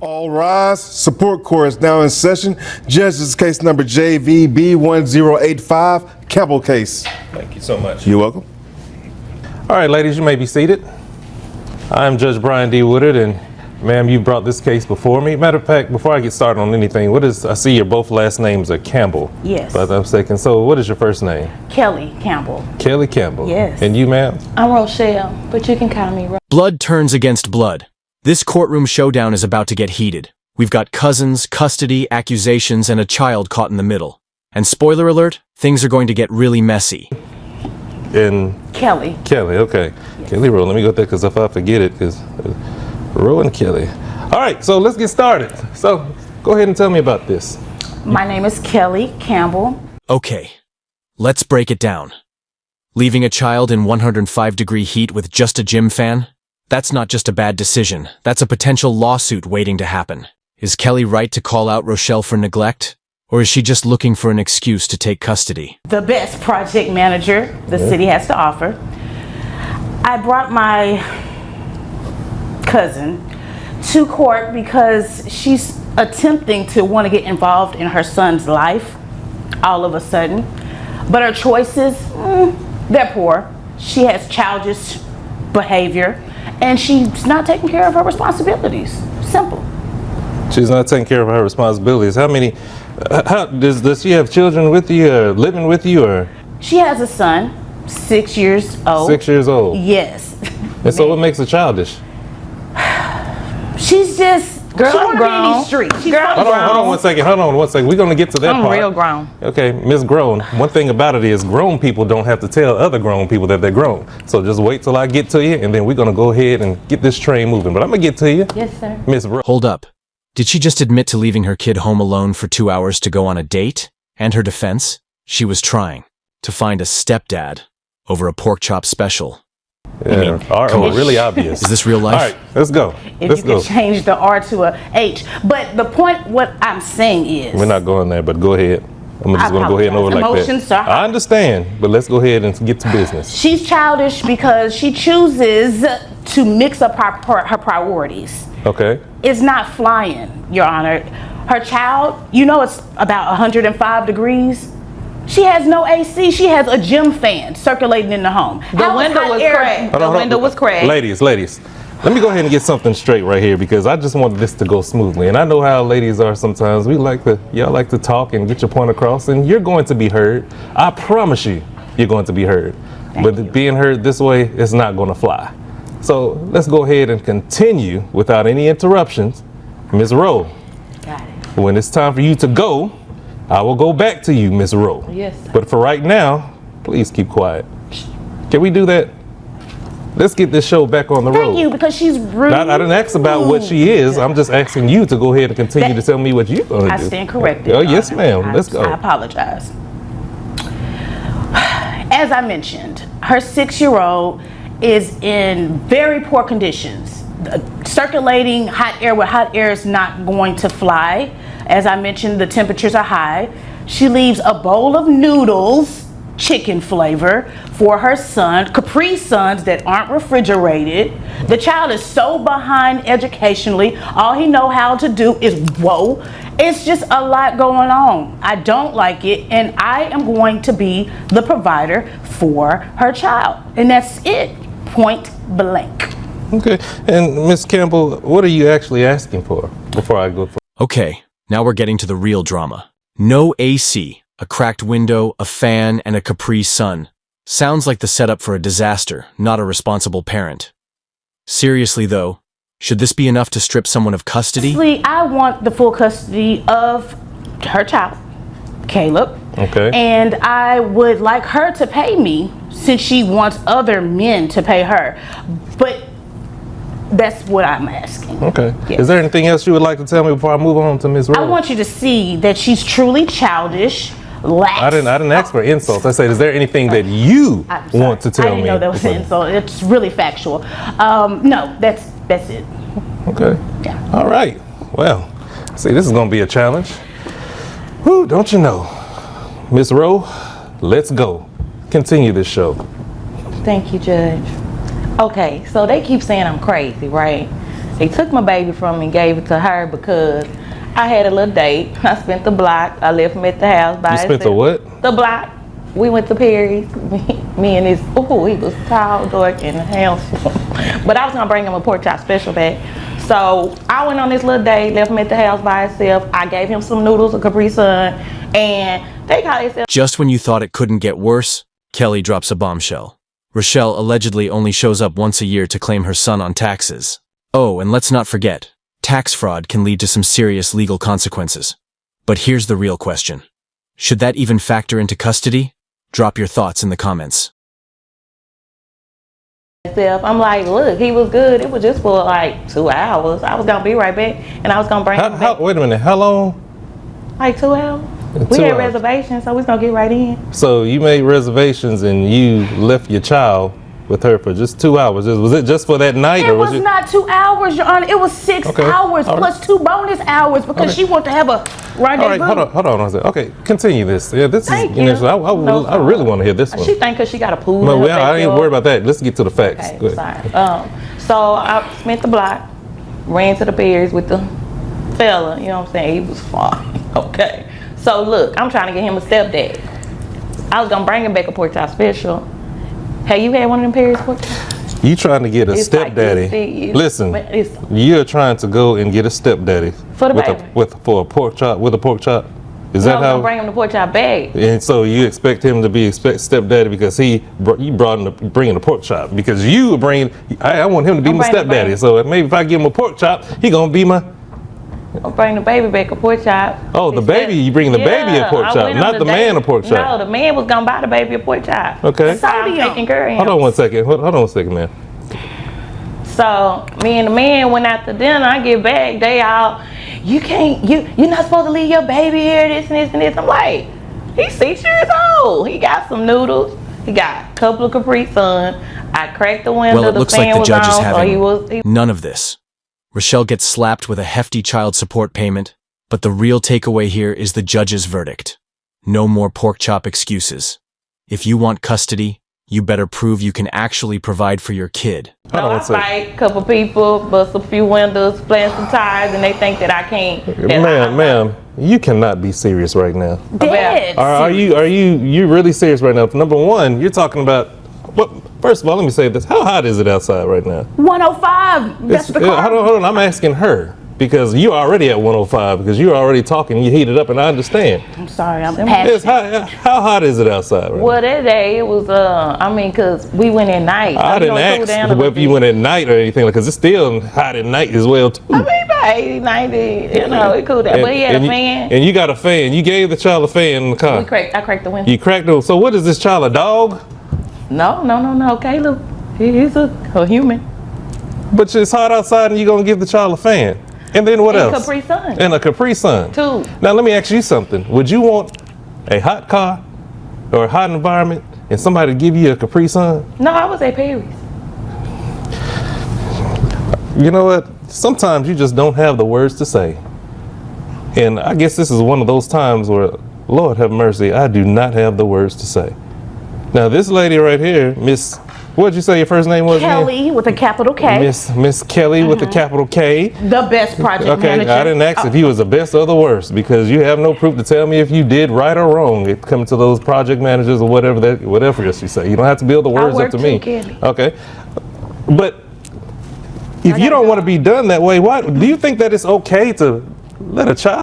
All rise. Support court is now in session. Judge, this is case number JVB1085, Campbell case. Thank you so much. You're welcome. All right, ladies, you may be seated. I'm Judge Brian D. Woodard, and ma'am, you brought this case before me. Matter of fact, before I get started on anything, I see your both last names are Campbell. Yes. If I'm not mistaken. So what is your first name? Kelly Campbell. Kelly Campbell. Yes. And you, ma'am? I'm Rochelle, but you can call me Ro. Blood turns against blood. This courtroom showdown is about to get heated. We've got cousins, custody, accusations, and a child caught in the middle. And spoiler alert, things are going to get really messy. And Kelly. Kelly, okay. Yes. Kelly Rowe, let me go there because if I forget it, because Rowe and Kelly. All right, so let's get started. So go ahead and tell me about this. My name is Kelly Campbell. Okay, let's break it down. Leaving a child in 105-degree heat with just a gym fan? That's not just a bad decision, that's a potential lawsuit waiting to happen. Is Kelly right to call out Rochelle for neglect? Or is she just looking for an excuse to take custody? The best project manager the city has to offer. I brought my cousin to court because she's attempting to want to get involved in her son's life all of a sudden. But her choices, they're poor. She has childish behavior. And she's not taking care of her responsibilities. Simple. She's not taking care of her responsibilities. Does she have children with you or living with you or? She has a son, 6 years old. 6 years old? Yes. And so what makes her childish? She's just, Girl, she I'm wanna be in grown. these streets. She's Girl, from Hold on one second. We're going to get to that I'm part. real grown. Okay, Miss Grown, one thing about it is grown people don't have to tell other grown people that they're grown. So just wait till I get to you, and then we're going to go ahead and get this train moving. But I'm going to get to you. Yes, sir. Miss Rowe. Hold up. Did she just admit to leaving her kid home alone for 2 hours to go on a date? And her defense? She was trying to find a stepdad over a pork chop special. Yeah, come on. really obvious. Is this real life? All right, let's go. If Let's you go. could change the R to a H. But the point, what I'm saying is. We're not going there, but go ahead. I'm just going to go ahead and over like Emotions that. are high. I understand, but let's go ahead and get to business. She's childish because she chooses to mix up her priorities. Okay. It's not flying, Your Honor. Her child, it's about 105 degrees. She has no AC. She has a gym fan circulating in the home. The window was cracked. Hold on. The window was cracked. Ladies, let me go ahead and get something straight right here because I just wanted this to go smoothly. And I know how ladies are sometimes. Y'all like to talk and get your point across, and you're going to be heard. I promise you're going to be heard. But being heard this way, it's not going to fly. So let's go ahead and continue without any interruptions. Ms. Rowe, Got it. when it's time for you to go, I will go back to you, Ms. Rowe. Yes, sir. But for right now, please keep quiet. Can we do that? Let's get this show back on the road. Thank you, because she's rude. I didn't ask about what she is. I'm just asking you to go ahead and continue to tell me what you're going to do. I stand corrected. Oh, Your yes, Honor. ma'am. Let's go. I apologize. As I mentioned, her 6-year-old is in very poor conditions. Circulating hot air with hot air is not going to fly. As I mentioned, the temperatures are high. She leaves a bowl of noodles, chicken flavor, for her son, Capri Suns that aren't refrigerated. The child is so behind educationally. All he know how to do is whoa. It's just a lot going on. I don't like it, and I am going to be the provider for her child. And that's it, point blank. Okay. And Ms. Campbell, what are you actually asking for before I go for? Okay, now we're getting to the real drama. No AC, a cracked window, a fan, and a Capri Sun. Sounds like the setup for a disaster, not a responsible parent. Seriously though, should this be enough to strip someone of custody? Honestly, I want the full custody of her child, Caleb. Okay. And I would like her to pay me since she wants other men to pay her. But that's what I'm asking. Okay. Yes. Is there anything else you would like to tell me before I move on to Ms. Rowe? I want you to see that she's truly childish, lax. I didn't ask for insults. I said, is there anything that you I'm sorry. want to tell me? I didn't know that was an insult. It's really factual. No, that's it. Okay. Yeah. All right. Well, see, this is going to be a challenge. Whew, don't you know? Miss Rowe, let's go. Continue this show. Thank you, Judge. Okay, so they keep saying I'm crazy, right? He took my baby from me and gave it to her because I had a little date. I spent the block. I left him at the house by You spent the himself. what? The block. We went to Perry's. Me and his, he was tall, dark, and handsome. But I was gonna bring him a pork chop special back. So I went on this little date, left him at the house by himself. I gave him some noodles, a Capri Sun, and they call themselves. Just when you thought it couldn't get worse, Kelly drops a bombshell. Rochelle allegedly only shows up once a year to claim her son on taxes. Oh, and let's not forget, tax fraud can lead to some serious legal consequences. But here's the real question. Should that even factor into custody? Drop your thoughts in the comments. I'm like, look, he was good. It was just for like 2 hours. I was gonna be right back, and I was gonna bring him back. Wait a minute, how long? Like 2 hours. 2 We had hours. reservations, so we was gonna get right in. So you made reservations and you left your child with her for just 2 hours. Was it just for that night, It or was was it? not 2 hours, Your Honor. It was 6 Okay. hours All right. plus 2 bonus hours because Okay. she wanted to have a rendezvous. All right, hold on. Okay, continue this. Yeah, this Thank is. you. I really want to hear this one. She think because she got a pool. No, in her well, I ain't backyard. worried about that. Let's get to the facts. Go Okay, ahead. sorry. So I spent the block, ran to the Perry's with the fella. You know what I'm saying? He was fine. Okay. So look, I'm trying to get him a stepdad. I was gonna bring him back a pork chop special. Have you had one of them Perry's pork chops? You trying to get a It's like stepdaddy? this, Listen, it's- you're trying to go and get a stepdaddy For the with baby. for a pork chop with a pork chop. Is I that was gonna how? bring him the pork chop back. And so you expect him to be stepdaddy because you brought him bringing the pork chop because you were bringing. I want him to be I'm my bringing the stepdaddy. baby. So maybe if I give him a pork chop, he gonna be my. I'll bring the baby back a pork chop. Oh, the He baby, you bring the baby a pork I chop, went on not the man date. a pork chop. No, the man was gonna buy the baby a pork chop. Okay. That's how I'm taking care of him. Hold on one second. Hold on one second, man. So me and the man went out to dinner. I get back, they all, you're not supposed to leave your baby here, this and this and this. I'm like, he's 6 years old. He got some noodles. He got a couple of Capri Sun. I cracked the window. Well, it the looks fan like the was judge is on, so he having was. none of this. Rochelle gets slapped with a hefty child support payment, but the real takeaway here is the judge's verdict. No more pork chop excuses. If you want custody, you better prove you can actually provide for your kid. Hold on I one second. fight a couple people, bust a few windows, plant some tires, and they think that I can't. Ma'am, you cannot be serious right now. Dead. Are you really serious right now? Number one, you're talking about. Well, first of all, let me say this: how hot is it outside right now? 105. That's the car. Hold on. I'm asking her because you already at 105 because you're already talking. You heated up, and I understand. I'm sorry. I'm Yes, passionate. how hot is it outside right Well, that day it was, cause we went at night. now? I didn't ask if you went at night or anything because it's still hot at night as well too. I mean, about 80, 90, it cooled down. But he had a fan. And you got a fan. You gave the child a fan in the car. I cracked the window. You cracked it. So what is this child, a dog? No. Caleb, he's a human. But it's hot outside and you're going to give the child a fan. And then what And else? Capri Sun. And a Capri Sun. Two. Now let me ask you something. Would you want a hot car or a hot environment and somebody to give you a Capri Sun? No, I was at Perry's. You know what? Sometimes you just don't have the words to say. And I guess this is one of those times where, Lord have mercy, I do not have the words to say. Now this lady right here, Miss, what'd you say your first name was? again? Kelly with a capital K. Miss Kelly with the capital K. The best project Okay, manager. I didn't ask if you was the best or the worst because you have no proof to tell me if you did right or wrong. It comes to those project managers or whatever else you say. You don't have to build the words up work to too, me. Kelly. Okay, but if you don't want to be done that way, why do you think that it's okay to let a child